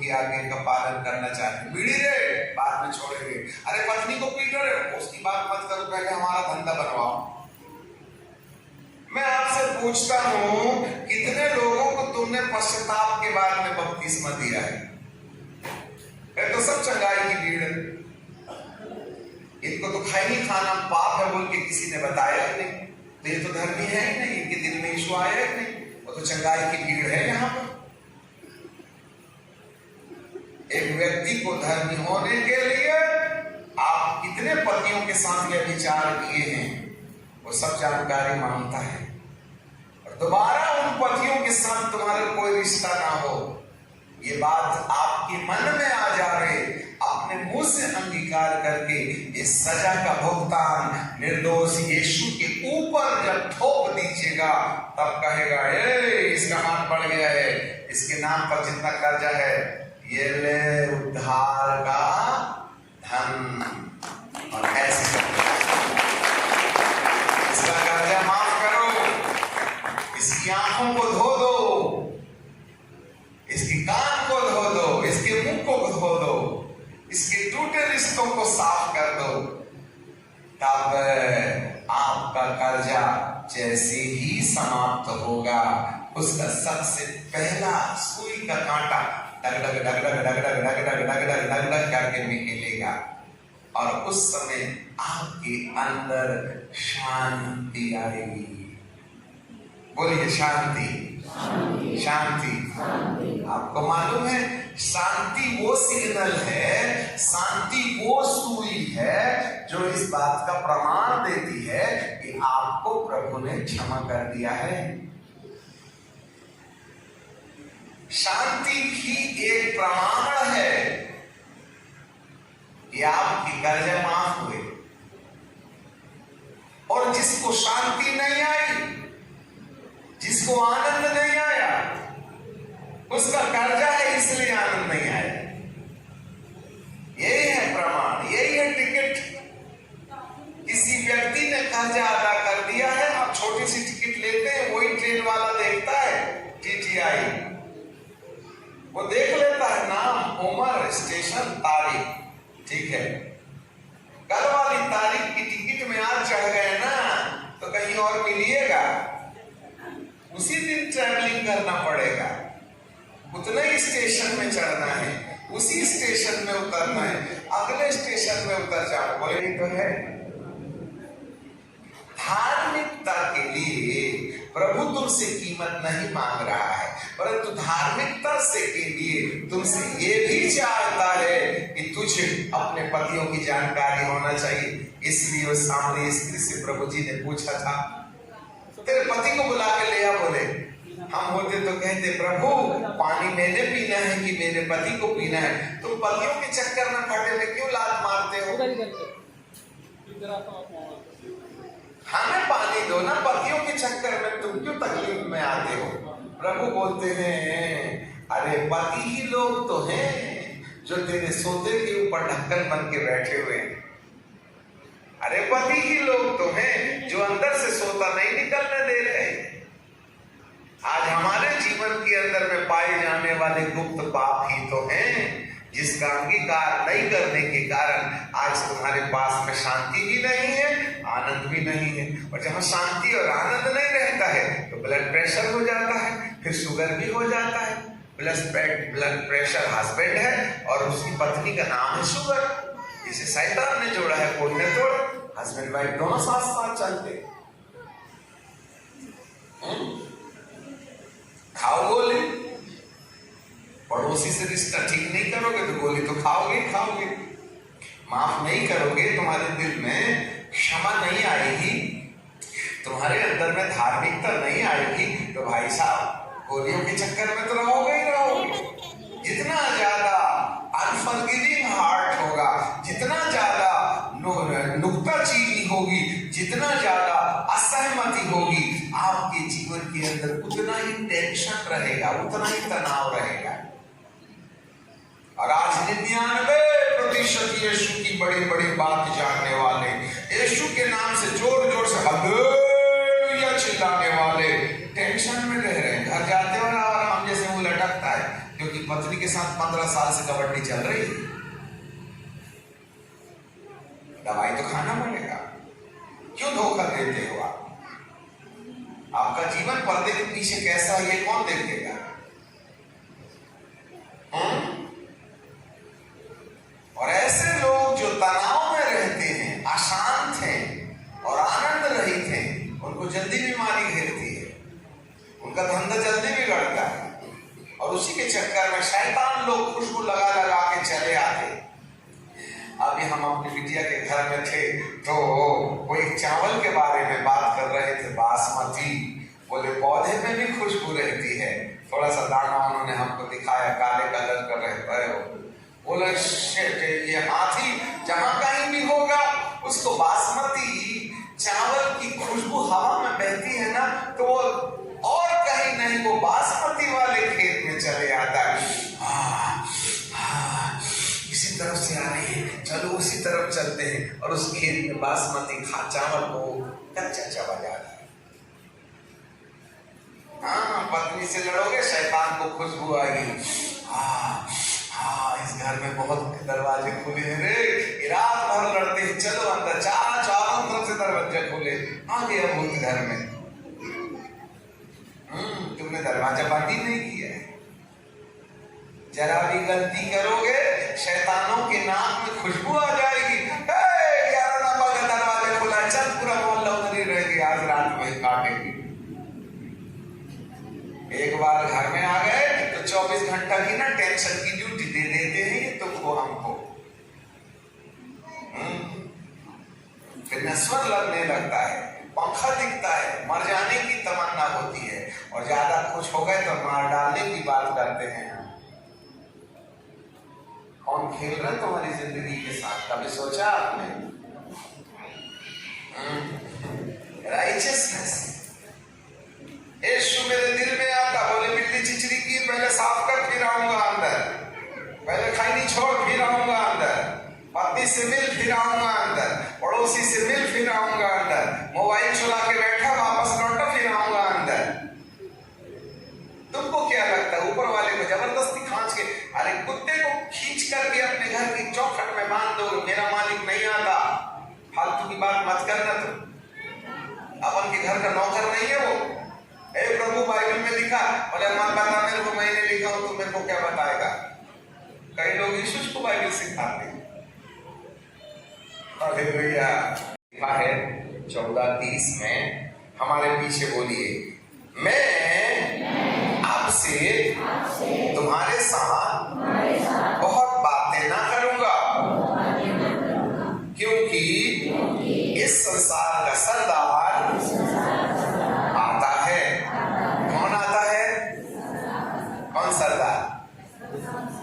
की आज्ञा का पालन करना चाहते, बीड़ी रे बाद में छोड़ेंगे, अरे पत्नी को पीट रहे उसकी बात मत करो, पहले हमारा धंधा बनवाओ। मैं आपसे पूछता हूं, कितने लोगों को तुमने पश्चाताप के बाद में बपतिस्मा दिया है? ये तो सब चंगाई की भीड़ है। इनको तो खाई नहीं खाना पाप है बोल के किसी ने बताया ही नहीं, तो ये तो धर्मी है ही नहीं, इनके दिल में यीशु आया ही नहीं, वो तो चंगाई की भीड़ है। यहाँ पर एक व्यक्ति को धर्मी होने के लिए आप कितने पतियों के साथ ये विचार किए हैं वो सब जानकारी मांगता है। और दोबारा उन पतियों के साथ तुम्हारा कोई रिश्ता ना हो, ये बात आपके मन में आ जाए, अपने मुंह से अंगीकार करके इस सजा का भुगतान निर्दोष यीशु के ऊपर जब थोप दीजिएगा, तब कहेगा ए इसका हाथ बढ़ गया है, इसके नाम पर जितना कर्जा है ये ले उद्धार का धन, और ऐसे इसका कर्जा माफ करो, इसकी आंखों को धो दो, इसकी कान को धो दो, इसके मुंह को धो दो, इसके टूटे रिश्तों को साफ कर दो, तब आपका कर्जा जैसे ही समाप्त होगा, उसका सबसे पहला सुई का कांटा डग डग डग डग डग डग डग डग डग डग डग डग करके निकलेगा, और उस समय आपके अंदर शांति आएगी। बोलिए शांति, शांति। आपको मालूम है शांति वो सिग्नल है, शांति वो सुई है जो इस बात का प्रमाण देती है कि आपको प्रभु ने क्षमा कर दिया है। शांति भी एक प्रमाण है कि आपकी कर्जे माफ हुए। और जिसको शांति नहीं आई, जिसको आनंद नहीं आया, उसका कर्जा है इसलिए आनंद नहीं आया। यही है प्रमाण, यही है टिकट। किसी व्यक्ति ने कर्जा अदा कर दिया है, आप छोटी सी टिकट लेते हैं, वही ट्रेन वाला देखता है टीटीआई, वो देख लेता है नाम, उम्र, स्टेशन, तारीख, ठीक है। कल वाली तारीख की टिकट में आज चढ़ गए ना तो कहीं और मिलिएगा, उसी दिन ट्रैवलिंग करना पड़ेगा, उतने ही स्टेशन में चढ़ना है, उसी स्टेशन में उतरना है, अगले स्टेशन में उतर जाओ। बोले तो है धार्मिकता के लिए प्रभु तुमसे कीमत नहीं मांग रहा है, परंतु धार्मिकता से के लिए तुमसे ये भी चाहता है कि तुझे अपने पतियों की जानकारी होना चाहिए। इसलिए उस सामने स्त्री से प्रभु जी ने पूछा था, तेरे पति को बुला के ले आ। बोले हम होते तो कहते प्रभु पानी मैंने पीना है कि मेरे पति को पीना है, तुम पतियों के चक्कर में फटे में क्यों लात मारते हो? हमें पानी दो ना, पतियों के चक्कर में तुम क्यों तकलीफ में आते हो? प्रभु बोलते हैं अरे पति ही लोग तो हैं जो तेरे सोते के ऊपर ढक्कन बन के बैठे हुए हैं। अरे पति ही लोग तो हैं जो अंदर से सोता नहीं निकलने दे रहे। आज हमारे जीवन के अंदर में पाए जाने वाले गुप्त पाप ही तो हैं जिसका अंगीकार नहीं करने के कारण आज तुम्हारे पास में शांति भी नहीं है, आनंद भी नहीं है। और जहां शांति और आनंद नहीं रहता है तो ब्लड प्रेशर हो जाता है, फिर शुगर भी हो जाता है। ब्लड प्रेशर हस्बैंड है और उसकी पत्नी का नाम है शुगर। इसे शैतान ने जोड़ा है, कोई ने तोड़ा। हस्बैंड वाइफ दोनों साथ साथ चलते। खाओ गोली, पड़ोसी से रिश्ता ठीक नहीं करोगे तो गोली तो खाओगे खाओगे। माफ नहीं करोगे, तुम्हारे दिल में क्षमा नहीं आएगी, तुम्हारे अंदर में धार्मिकता नहीं आएगी, तो भाई साहब गोलियों के चक्कर में तो रहोगे ही रहोगे। जितना ज्यादा अनफॉरगिविंग हार्ट होगा, जितना ज्यादा नुक्ताचीनी होगी, जितना ज्यादा असहमति होगी आपके जीवन के अंदर, उतना ही टेंशन रहेगा, उतना ही तनाव रहेगा। और आज 99% यीशु की बड़ी बड़ी बात जानने वाले, यीशु के नाम से जोर जोर से हालेलुया चिल्लाने वाले टेंशन में रह रहे हैं। घर जाते हो ना और हम जैसे वो लटकता है, क्योंकि पत्नी के साथ 15 साल से कबड्डी चल रही है, दवाई तो खाना पड़ेगा। क्यों धोखा देते हो आप? आपका जीवन पर्दे के पीछे कैसा है ये कौन देखेगा? और ऐसे लोग जो तनाव में रहते हैं, अशांत हैं और आनंद रहित हैं, उनको जल्दी बीमारी घेरती है, उनका धंधा जल्दी बिगड़ता है। और उसी के चक्कर में शैतान लोग खुशबू लगा लगा के चले आते। अभी हम अपनी बिटिया के घर में थे तो कोई चावल के बारे में बात कर रहे थे, बासमती। बोले पौधे में भी खुशबू रहती है। थोड़ा सा दाना उन्होंने हमको दिखाया, काले कलर का रहता है। बोले ये हाथी जहां कहीं भी होगा उसको बासमती चावल की खुशबू हवा में बहती है ना, तो वो और कहीं नहीं, वो बासमती वाले खेत में चले आता है। इसी तरफ से आ रही है, चलो उसी तरफ चलते हैं। और उस खेत में बासमती चावल को कच्चा चबा जाता है। हाँ, पत्नी से लड़ोगे शैतान को खुशबू आएगी। इस घर में बहुत दरवाजे खुले हैं रे, रात भर लड़ते हैं, चलो अंदर। चारों तरफ से दरवाजे खुले, आ गया भूत घर में। तुमने दरवाजा बंद ही नहीं किया है। जरा भी गलती करोगे शैतानों के नाक में खुशबू आ जाएगी। 11 नंबर का दरवाजा खुला, चल पूरा मोहल्ला उधर ही रहेगी, आज रात में काटेगी। एक बार घर में आ गए तो 24 घंटा की ना टेंशन की ड्यूटी दे देते हैं ये तुमको हमको। फिर नस्वर लगने लगता है, पंखा दिखता है, मर जाने की तमन्ना होती है। और ज्यादा खुश हो गए तो मार डालने की बात करते हैं। कौन खेल रहा है तुम्हारी जिंदगी के साथ, कभी सोचा आपने? राइचियसनेस। यीशु मेरे दिल में आता, बोले बिल्ली चिचरी की पहले साफ कर फिर आऊंगा अंदर, पहले खैनी छोड़ फिर आऊंगा अंदर, पत्नी से मिल फिर आऊंगा अंदर, पड़ोसी से मिल फिर आऊंगा अंदर, मोबाइल चुरा के बैठा वापस लौटा फिर आऊंगा अंदर। तुमको क्या लगता है ऊपर वाले को जबरदस्ती खींच के, अरे कुत्ते को खींच करके अपने घर की चौखट में बांध दो, मेरा मालिक नहीं आता, फालतू की बात मत करना। तुम अपन के घर का नौकर नहीं है वो। प्रभु बाइबल में लिखा, बोले मत बता मेरे को, मैंने लिखा हूं, तू मेरे को क्या बताएगा? कई लोग यीशु को बाइबल सिखाते हैं। हालेलुया। लिखा है 14:30 में, हमारे पीछे बोलिए, मैं आपसे तुम्हारे साथ बहुत बातें ना करूंगा, क्योंकि इस संसार का सरदार आता है। कौन आता है? कौन सरदार?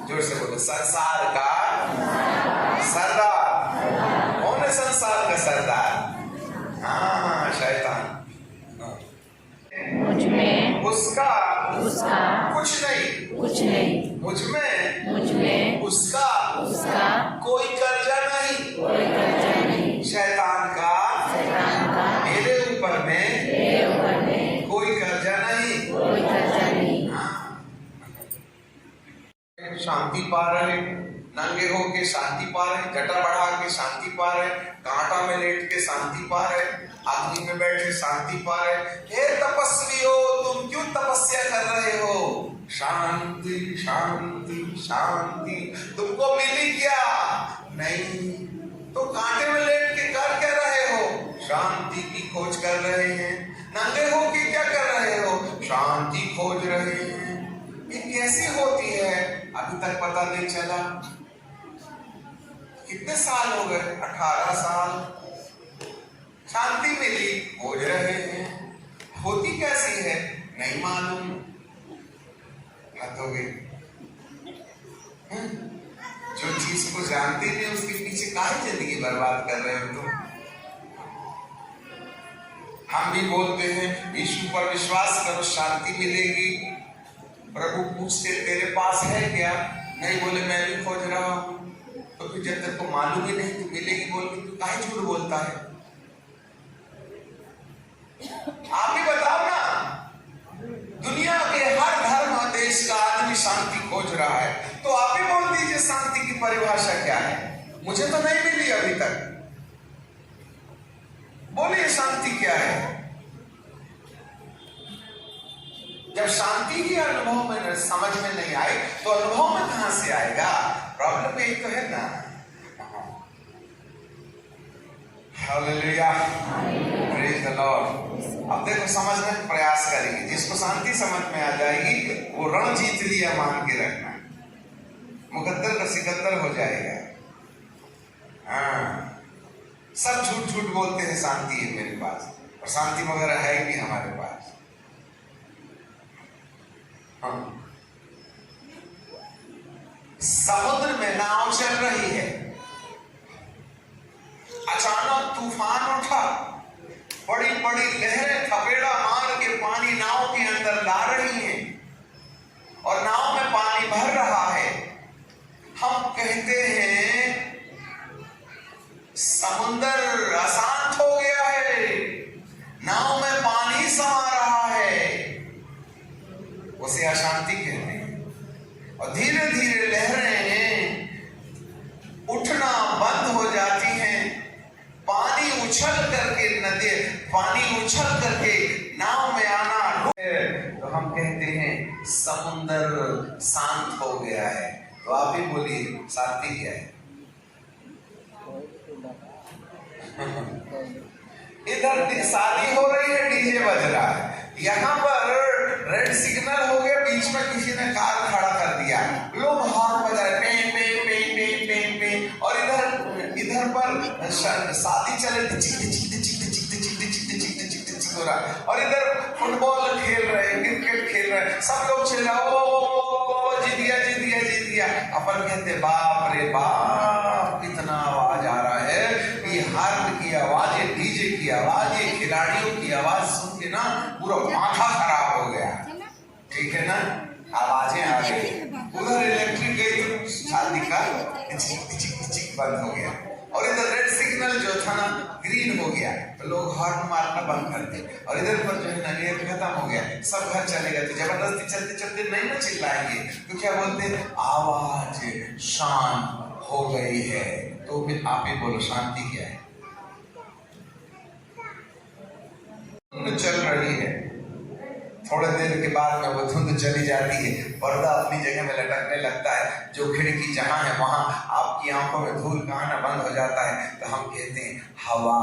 जोर से बोलो, संसार का सरदार। कौन है संसार का सरदार? हाँ, शैतान। मुझ में उसका कुछ नहीं, मुझ में उसका कोई कर्जा नहीं। शैतान का मेरे ऊपर में कोई कर्जा नहीं। शांति पा रहे, नंगे होके शांति पा रहे, जटा बढ़ा के शांति पा रहे, कांटा में लेट के शांति पा रहे, अग्नि में बैठे शांति पा रहे। हे तपस्वी हो, तुम क्यों तपस्या कर रहे हो? शांति शांति शांति तुमको मिली क्या? नहीं, तो कांटे में लेट के कर क्या रहे हो? शांति की खोज कर रहे हैं। नंगे हो के क्या कर रहे हो? शांति खोज रहे हैं। ये कैसी होती है? अभी तक पता नहीं चला। कितने साल हो गए? 18 साल। शांति मिली, खोज रहे हैं। होती कैसी है? नहीं मालूम। हद हो गई। जो चीज को जानते नहीं उसके पीछे काहे जिंदगी बर्बाद कर रहे हो तुम? हम भी बोलते हैं यीशु पर विश्वास करो शांति मिलेगी। प्रभु पूछते तेरे पास है क्या? नहीं, बोले मैं भी खोज रहा हूं। तो फिर जब तेरे को मालूम ही नहीं तो मिलेगी बोल के तू काहे झूठ बोलता है? आप ही बताओ ना। दुनिया के हर धर्म देश का आदमी शांति खोज रहा है, तो आप ही बोल की परिभाषा क्या है? मुझे तो नहीं मिली अभी तक। बोलिए शांति क्या है? जब शांति की अनुभव में समझ में नहीं आए तो अनुभव में कहां से आएगा? प्रॉब्लम यही तो है ना। Hallelujah, praise the Lord. अब देखो समझने का प्रयास करेंगे। जिसको शांति समझ में आ जाएगी वो रण जीत लिया मान के रखना, मुकद्दर का सिकंदर हो जाएगा। हाँ, सब झूठ झूठ बोलते हैं शांति है मेरे पास, और शांति वगैरह है ही नहीं हमारे पास। हाँ। समुद्र में नाव चल रही है, अचानक तूफान उठा, बड़ी बड़ी लहरें थपेड़ा मार के पानी नाव के अंदर ला रही हैं और नाव में पानी भर रहा है। हम कहते हैं समुद्र अशांत हो गया है, नाव में पानी समा रहा है, उसे अशांति कहते हैं। और धीरे धीरे लहरें उठना बंद हो जाती हैं, पानी उछल करके पानी उछल करके नाव में आना, तो हम कहते हैं समुद्र शांत हो गया है। तो आप ही बोलिए शांति क्या है? इधर शादी हो रही है, डीजे बज रहा है, यहाँ पर रेड सिग्नल हो गया, बीच में किसी ने कार खड़ा कर दिया, लोग हॉर्न बजा रहे पे पे पे पे पे पे, और इधर पर शादी चले हो रहा, और इधर फुटबॉल खेल रहे, क्रिकेट खेल रहे, सब लोग चिल्ला जीत गया जीत गया जीत गया। अपन कहते बाप रे बाप कितना आवाज आ रहा है, ये हार्न की आवाज, ये डीजे की आवाज, ये खिलाड़ियों की आवाज सुन के ना पूरा माथा खराब हो गया। ठीक है ना, आवाजें आ गई, उधर इलेक्ट्रिक गई तो शादी का चिक बंद हो गया, और इधर रेड सिग्नल जो था ना ग्रीन हो गया, तो लोग हॉर्न मारना बंद कर दिए, और इधर पर जो है ना लेयर खत्म हो गया, सब घर चले गए। तो जबरदस्ती चलते चलते नहीं ना चिल्लाएंगे, तो क्या बोलते हैं? आवाज शांत हो गई है। तो फिर आप ही बोलो शांति क्या है? चल रही है, थोड़े देर के बाद में वो धुंध चली जाती है, पर्दा अपनी जगह में लटकने लगता है, जो खिड़की जहां है वहां आपकी आंखों में धूल का आना बंद हो जाता है, तो हम कहते हैं हवा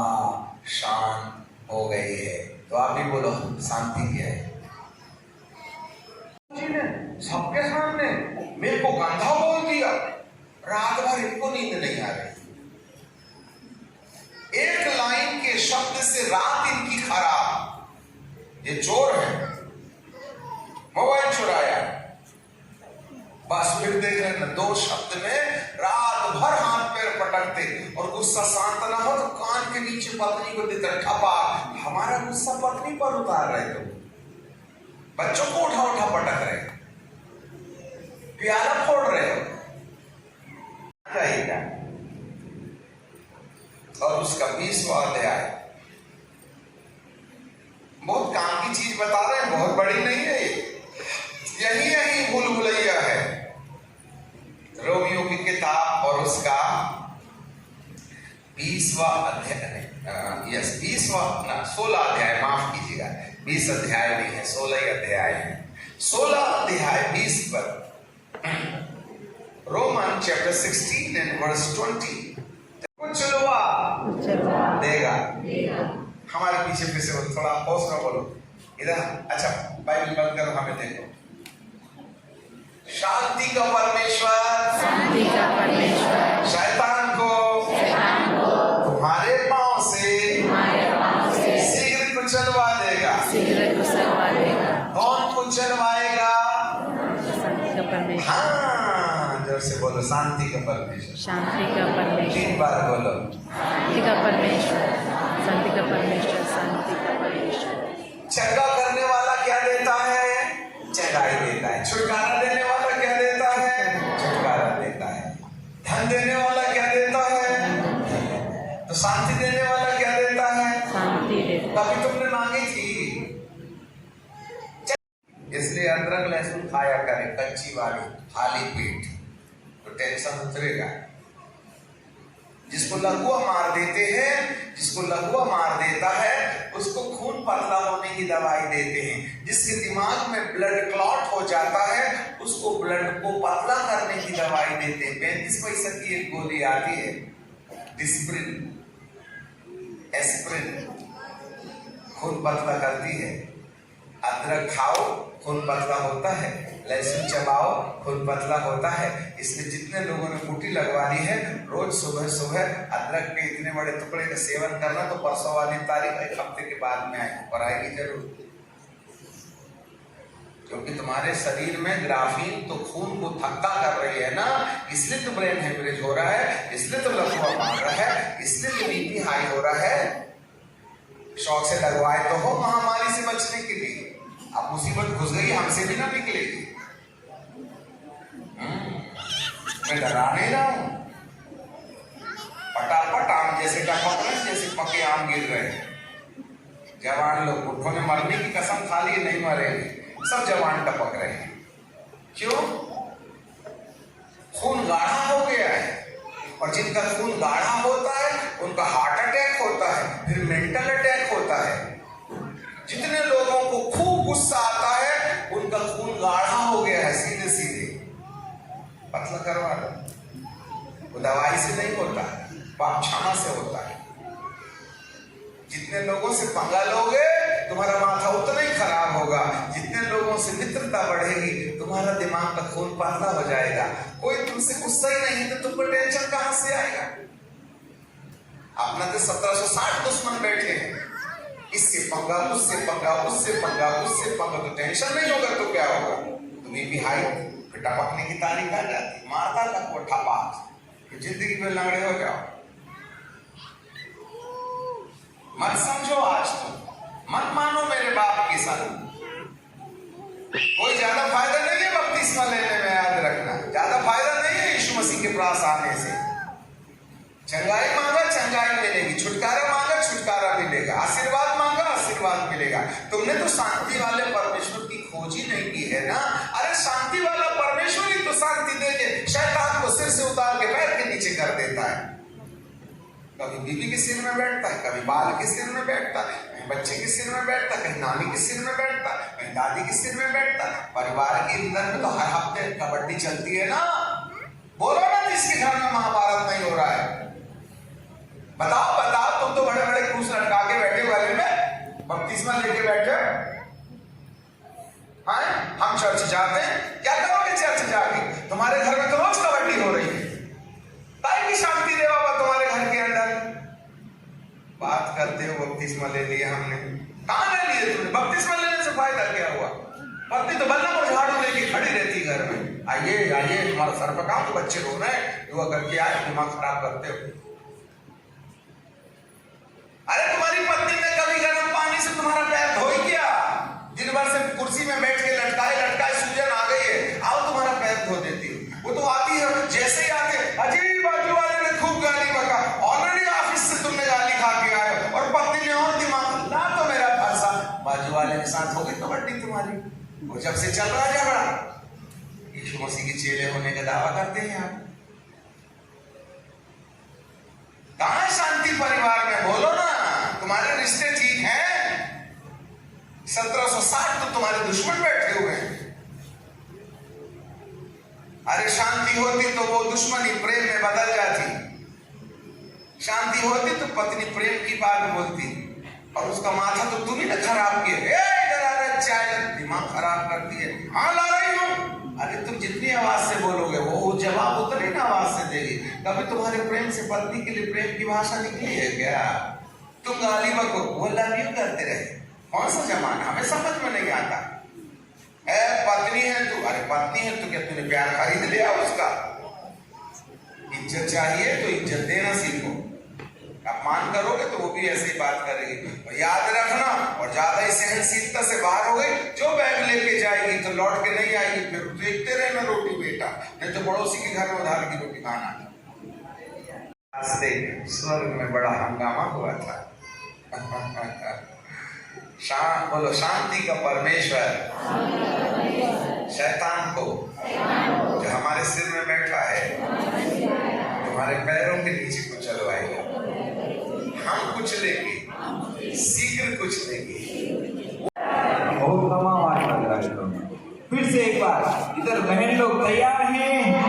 शांत हो गई है। तो आप भी बोलो शांति क्या है? सबके सामने मेरे को गंधा बोल दिया, रात भर इनको नींद नहीं आ रही, एक लाइन के शब्द से रात इनकी खराब। ये चोर है, मोबाइल चुराया, बस फिर देख रहे ना, दो शब्द में रात भर हाथ पैर पटकते, और गुस्सा शांत ना हो तो कान के नीचे पत्नी को देते ठपा। हमारा गुस्सा पत्नी पर उतार रहे, तो बच्चों को उठा उठा पटक रहे, प्याला फोड़ रहे हो, क्या? और उसका 20वां अध्याय बहुत काम की चीज बता रहे हैं, बहुत बड़ी नहीं है, यही भूल भुलैया है। रोमियो की किताब और उसका 20वां अध्याय, 16 अध्याय, माफ कीजिएगा, 20 अध्याय नहीं है, 16 ही अध्याय है। 16 अध्याय 20 पर, रोमन चैप्टर 16 एंड वर्स 20। कुछ देगा हमारे पीछे फिर से बोलो, थोड़ा हौसला बोलो इधर। अच्छा बाइबल बंद करो, हमें देखो। शांति का परमेश्वर, शांति का परमेश्वर शैतान को तुम्हारे पांव से शीघ्र कुचलवा देगा। कौन कुचलवाएगा? शांति का परमेश्वर। हाँ, जोर से बोलो शांति का परमेश्वर। शांति का परमेश्वर। 3 बार बोलो शांति का परमेश्वर, शांति का परमेश्वर, शांति का परमेश्वर। चंगा करने वाला क्या देता है? चंगाई देता है। छुटकारा देने वाला क्या देता है? छुटकारा देता है। धन देने वाला क्या देता है? तो शांति देने वाला क्या देता है? शांति देता है। तभी तुमने मांगी थी। इसलिए अदरक लहसुन खाया करें, कच्ची वाली, खाली पेट। तो टेंशन उतरेगा। जिसको लघुआ मार देते हैं, जिसको लघुआ मार देता है उसको खून पतला होने की दवाई देते हैं। जिसके दिमाग में ब्लड क्लॉट हो जाता है उसको ब्लड को पतला करने की दवाई देते हैं। 35 पैसे की एक गोली आती है, डिस्प्रिन, एस्प्रिन, खून पतला करती है। अदरक खाओ खून पतला होता है, लहसुन चबाओ खून पतला होता है। इसलिए जितने लोगों ने कुटी लगवानी है रोज सुबह सुबह अदरक के इतने बड़े टुकड़े का सेवन करना। तो परसों वाली तारीख 1 हफ्ते के बाद में आएगी, पर आएगी जरूर, क्योंकि तुम्हारे शरीर में ग्राफीन तो खून को थक्का कर रही है ना, इसलिए तो ब्रेन हेमरेज हो रहा है, इसलिए तो लकवा मार रहा है, इसलिए तो बीपी हाई हो रहा है। शौक से लगवाए तो हो महामारी से बचने के लिए। अब मुसीबत घुस गई, हमसे भी ना निकलेगी। मैं डरा नहीं रहा हूं, पटापट आम जैसे टपक रहे, जैसे पके आम गिर रहे हैं। जवान लोग बुढ़ों ने मरने की कसम खा ली, नहीं मरेंगे, सब जवान टपक रहे हैं। क्यों? खून गाढ़ा हो गया है, और जिनका खून गाढ़ा होता है उनका हार्ट अटैक होता है, फिर मेंटल अटैक होता है। जितने लोगों को खूब गुस्सा आता है उनका खून गाढ़ा हो गया है, सीधे सीधे पतला करवा लो। वो दवाई से नहीं होता, पाप क्षमा से होता है। जितने लोगों से पंगा लोगे तुम्हारा माथा उतना ही खराब होगा, जितने लोगों से मित्रता बढ़ेगी तुम्हारा दिमाग का खून पतला हो जाएगा। कोई तुमसे गुस्सा ही नहीं तो तुमको टेंशन कहां से आएगा? अपना तो 1760 दुश्मन बैठे हैं, इससे पंगा, उससे पंगा, उससे पंगा, उससे पंगा, तो टेंशन नहीं होगा तो क्या होगा? तुम्हें भी हाई फिर टपकने की तारीख आ जाती, मारता तक वो ठपा, फिर जिंदगी में लंगड़े हो जाओ। मत समझो आज तुम, मत मानो मेरे बाप की सन। कोई ज्यादा फायदा नहीं है बपतिस्मा लेने में, याद रखना, ज्यादा फायदा नहीं है यीशु मसीह के पास आने से। चंगाई मांगा चंगाई मिलेगी, छुटकारा मांगा छुटकारा मिलेगा, आशीर्वाद मांगा आशीर्वाद मिलेगा। तुमने तो शांति वाले परमेश्वर की खोज ही नहीं की है ना। अरे शांति वाला परमेश्वर ही तो शांति देके शैतान को सिर से उतार के पैर के नीचे कर देता है। कभी बीवी के सिर में बैठता है, कभी बाल के सिर में बैठता है, कहीं बच्चे के सिर में बैठता है, कहीं नानी के सिर में बैठता है, कहीं दादी के सिर में बैठता है। परिवार के अंदर में तो हर हफ्ते कबड्डी चलती है ना। बोलो ना जिसके घर में महाभारत नहीं हो रहा है, बताओ बताओ। तुम तो बड़े बड़े क्रूस लटका के बैठे वाले में बपतिस्मा लेके बैठे। हाँ, हम चर्च जाते हैं, क्या करोगे चर्च जाके? तुम्हारे घर में तो रोज कबड्डी हो रही है। ताई की शांति दे बाबा तुम्हारे घर के अंदर। बात करते हो बपतिस्मा ले लिया हमने, कहां ले लिए तुमने? बपतिस्मा लेने से फायदा क्या हुआ? पत्नी तो बल्ला पर झाड़ू लेके खड़ी रहती घर में, आइए आइए तुम्हारा सर पर काम, तो बच्चे रो रहे हैं, दुआ करके आए, दिमाग खराब करते हो। अरे तुम्हारी पत्नी ने कभी गर्म पानी से तुम्हारा पैर धोई क्या? दिन भर से कुर्सी में बैठ के लटकाए लटकाए सूजन आ गई है, आओ तुम्हारा पैर धो देती हूँ। वो तो आती है, जैसे ही आके अजी बाजू वाले ने खूब गाली बका, ऑलरेडी ऑफिस से तुमने गाली खा के आए और पत्नी ने और दिमाग ना, तो मेरा फंसा बाजू वाले के साथ हो गई कबड्डी तुम्हारी। वो जब से चल रहा है झगड़ा, यीशु मसीह के चेले होने का दावा करते हैं आप। कहां शांति परिवार में? बोलो ना, तुम्हारे रिश्ते ठीक हैं? 1760 तो तुम्हारे दुश्मन बैठे हुए हैं। अरे शांति होती तो वो दुश्मनी प्रेम में बदल जाती, शांति होती तो पत्नी प्रेम की बात बोलती, और उसका माथा तो तुम ही ने खराब किया। चाय दिमाग खराब करती है, हाँ ला रही हूं। अरे तुम जितनी आवाज से बोलोगे वो जवाब उतनी ना आवाज से देगी। कभी तुम्हारे प्रेम से पत्नी के लिए प्रेम की भाषा निकली है क्या? तुम गाली बको, वो लव यू करते रहे। कौन सा जमाना, हमें समझ में नहीं आता। पत्नी है तू, अरे पत्नी है तू, क्या तूने प्यार खरीद लिया उसका? इज्जत चाहिए तो इज्जत देना सीखो। अपमान करोगे तो वो भी ऐसे ही बात करेगी। और याद रखना, और ज्यादा ही सहनशीलता से बाहर हो गई, जो बैग लेके जाएगी तो लौट के नहीं आएगी, फिर देखते रहना रोटी बेटा, नहीं तो पड़ोसी के घर में उधार की रोटी खाना। स्वर्ग में बड़ा हंगामा हुआ था। बोलो शांति का परमेश्वर शैतान को जो हमारे सिर में बैठा है, तुम्हारे पैरों के नीचे को चलवाएगा। हम कुछ लेंगे, शीघ्र कुछ लेंगे। बहुत कमाल लग रहा है। फिर से एक बार, इधर बहन लोग तैयार हैं?